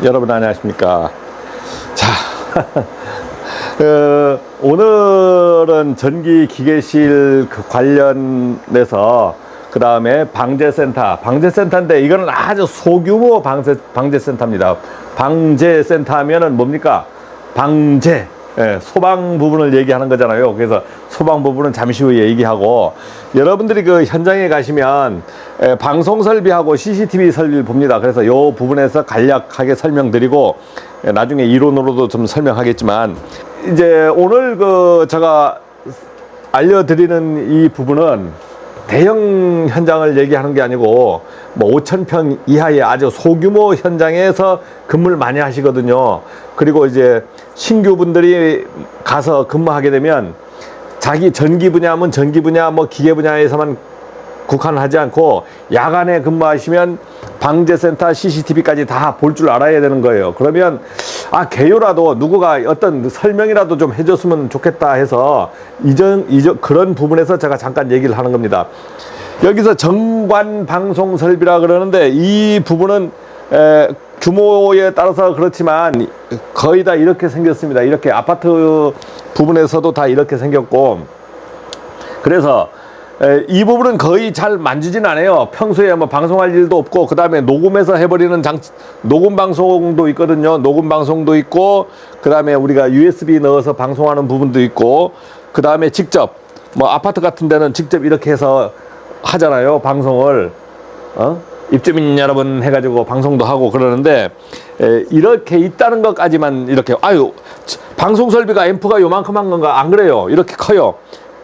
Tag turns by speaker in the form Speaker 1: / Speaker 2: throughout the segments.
Speaker 1: 여러분 안녕하십니까. 자, 오늘은 전기 기계실 관련해서 그 다음에 방제센터인데 이거는 아주 소규모 방제센터입니다. 방제센터 하면은 뭡니까? 방제, 소방 부분을 얘기하는 거잖아요. 그래서 소방 부분은 잠시 후에 얘기하고, 여러분들이 그 현장에 가시면 방송 설비하고 CCTV 설비를 봅니다. 그래서 이 부분에서 간략하게 설명드리고 나중에 이론으로도 좀 설명하겠지만, 이제 오늘 제가 알려드리는 이 부분은 대형 현장을 얘기하는 게 아니고 뭐 5,000평 이하의 아주 소규모 현장에서 근무를 많이 하시거든요. 그리고 이제 신규분들이 가서 근무하게 되면 자기 전기 분야면 전기 분야, 뭐 기계 분야에서만 국한하지 않고 야간에 근무하시면 방제센터 CCTV까지 다 볼 줄 알아야 되는 거예요. 그러면 개요라도 누구가 어떤 설명이라도 좀 해줬으면 좋겠다 해서 그런 부분에서 제가 잠깐 얘기를 하는 겁니다. 여기서 정관 방송 설비라 그러는데 이 부분은 규모에 따라서 그렇지만 거의 다 이렇게 생겼습니다. 이렇게 아파트 부분에서도 다 이렇게 생겼고, 그래서 이 부분은 거의 잘 만지진 않아요. 평소에 뭐 방송할 일도 없고, 그 다음에 녹음해서 해버리는 녹음 방송도 있거든요. 녹음 방송도 있고, 그 다음에 우리가 USB 넣어서 방송하는 부분도 있고, 그 다음에 직접 뭐 아파트 같은 데는 직접 이렇게 해서 하잖아요. 방송을 입주민 여러분 해가지고 방송도 하고 그러는데, 이렇게 있다는 것까지만 이렇게 방송 설비가 앰프가 요만큼 한 건가? 안 그래요. 이렇게 커요.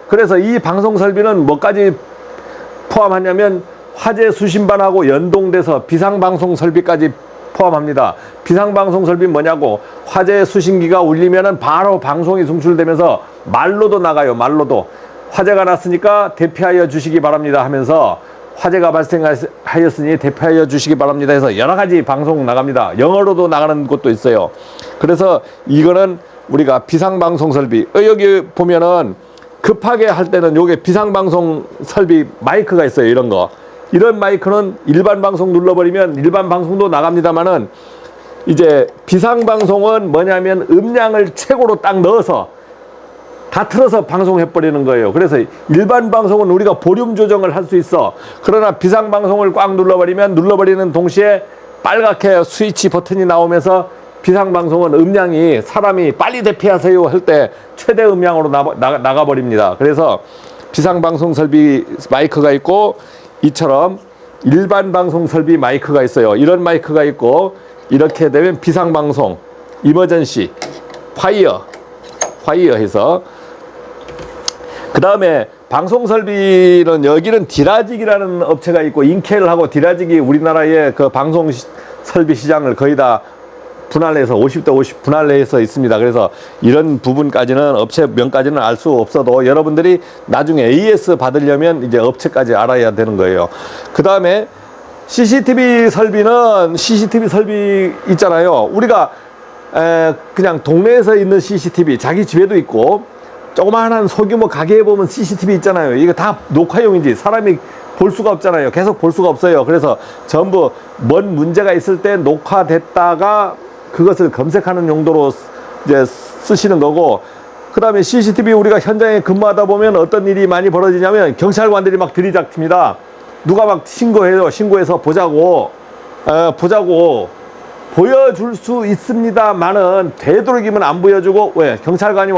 Speaker 1: 그래서 이 방송 설비는 뭐까지 포함하냐면 화재 수신반하고 연동돼서 비상방송 설비까지 포함합니다. 비상방송 설비는 뭐냐고, 화재 수신기가 울리면은 바로 방송이 송출되면서 말로도 나가요. 말로도 화재가 났으니까 대피하여 주시기 바랍니다 하면서, 화재가 발생하였으니 대피하여 주시기 바랍니다 해서 여러 가지 방송 나갑니다. 영어로도 나가는 곳도 있어요. 그래서 이거는 우리가 비상방송 설비, 여기 보면은 급하게 할 때는 요게 비상방송 설비 마이크가 있어요. 이런 마이크는 일반 방송 눌러버리면 일반 방송도 나갑니다만은, 이제 비상방송은 뭐냐면 음량을 최고로 딱 넣어서 다 틀어서 방송해버리는 거예요. 그래서 일반 방송은 우리가 볼륨 조정을 할 수 있어. 그러나 비상방송을 꽉 눌러버리면 눌러버리는 동시에 빨갛게 스위치 버튼이 나오면서 비상방송은 음량이 사람이 빨리 대피하세요 할 때 최대 음량으로 나가버립니다. 그래서 비상방송 설비 마이크가 있고, 이처럼 일반 방송 설비 마이크가 있어요. 이런 마이크가 있고, 이렇게 되면 비상방송, 이머전시, 파이어 해서, 그 다음에 방송 설비는 여기는 디라직이라는 업체가 있고, 인켈하고 디라직이 우리나라의 그 방송 설비 시장을 거의 다 분할해서 50대 50 분할해서 있습니다. 그래서 이런 부분까지는 업체 명까지는 알 수 없어도 여러분들이 나중에 AS 받으려면 이제 업체까지 알아야 되는 거예요. 그 다음에 CCTV 설비는 CCTV 설비 있잖아요. 우리가 그냥 동네에서 있는 CCTV, 자기 집에도 있고, 조그마한 소규모 가게에 보면 CCTV 있잖아요. 이거 다 녹화용인지 사람이 볼 수가 없잖아요. 계속 볼 수가 없어요. 그래서 전부 뭔 문제가 있을 때 녹화됐다가 그것을 검색하는 용도로 이제 쓰시는 거고, 그 다음에 CCTV 우리가 현장에 근무하다 보면 어떤 일이 많이 벌어지냐면 경찰관들이 막 들이닥칩니다. 누가 막 신고해요. 신고해서 보자고 보여줄 수 있습니다만은 되도록이면 안 보여주고, 왜? 경찰관이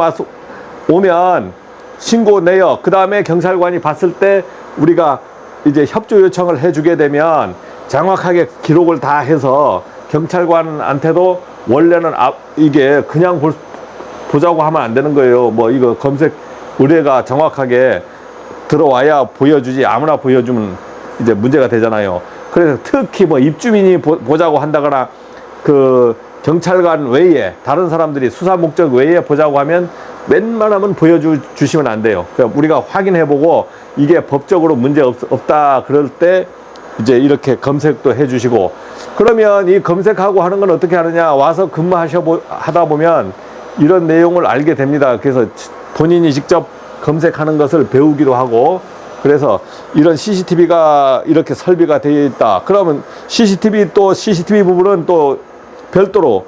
Speaker 1: 오면 신고 내요. 그 다음에 경찰관이 봤을 때 우리가 이제 협조 요청을 해주게 되면 정확하게 기록을 다 해서 경찰관한테도, 원래는 이게 그냥 보자고 하면 안 되는 거예요. 뭐 이거 검색 의뢰가 정확하게 들어와야 보여주지, 아무나 보여주면 이제 문제가 되잖아요. 그래서 특히 뭐 입주민이 보자고 한다거나 그 경찰관 외에 다른 사람들이 수사 목적 외에 보자고 하면 웬만하면 보여주시면 안 돼요. 그러니까 우리가 확인해보고 이게 법적으로 문제 없다 그럴 때 이제 이렇게 검색도 해주시고, 그러면 이 검색하고 하는 건 어떻게 하느냐, 와서 하다 보면 이런 내용을 알게 됩니다. 그래서 본인이 직접 검색하는 것을 배우기도 하고, 그래서 이런 CCTV가 이렇게 설비가 되어 있다. 그러면 CCTV 부분은 또 별도로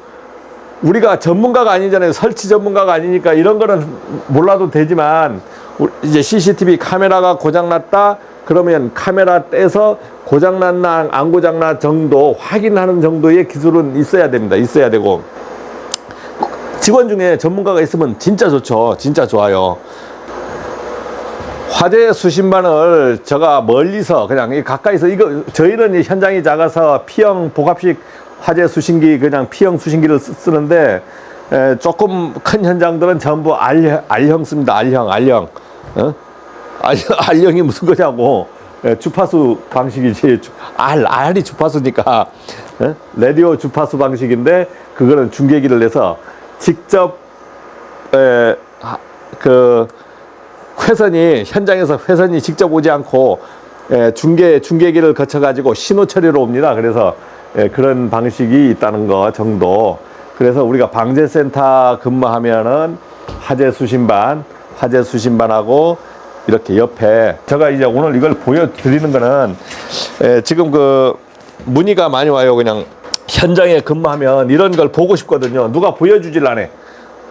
Speaker 1: 우리가 전문가가 아니잖아요. 설치 전문가가 아니니까 이런 거는 몰라도 되지만 이제 CCTV 카메라가 고장났다 그러면 카메라 떼서 고장났나 안 고장나 정도 확인하는 정도의 기술은 있어야 됩니다. 있어야 되고 직원 중에 전문가가 있으면 진짜 좋죠. 진짜 좋아요. 화재 수신반을 제가 멀리서 그냥 가까이서 이거 저희는 현장이 작아서 P형 복합식 화재 수신기 그냥 P형 수신기를 쓰는데 조금 큰 현장들은 전부 R형 씁니다. R형. 어? R형이 무슨 거냐고. 주파수 방식이지. R이 주파수니까 라디오 주파수 방식인데 그거는 중계기를 내서 직접 그 회선이 현장에서 회선이 직접 오지 않고 중계기를 거쳐 가지고 신호 처리로 옵니다. 그래서 그런 방식이 있다는 거 정도. 그래서 우리가 방재센터 근무하면은 화재 수신반하고 이렇게 옆에 제가 이제 오늘 이걸 보여드리는 거는 지금 그 문의가 많이 와요. 그냥 현장에 근무하면 이런 걸 보고 싶거든요. 누가 보여주질 않아.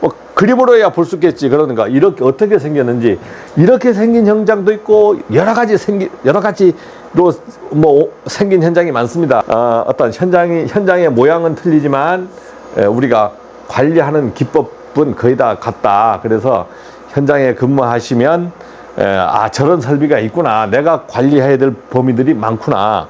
Speaker 1: 뭐 그림으로 해야 볼 수 있겠지. 그러니까 이렇게 어떻게 생겼는지 이렇게 생긴 현장도 있고 여러 가지로 뭐 생긴 현장이 많습니다. 어떤 현장의 모양은 틀리지만 우리가 관리하는 기법은 거의 다 같다. 그래서 현장에 근무하시면 저런 설비가 있구나. 내가 관리해야 될 범위들이 많구나.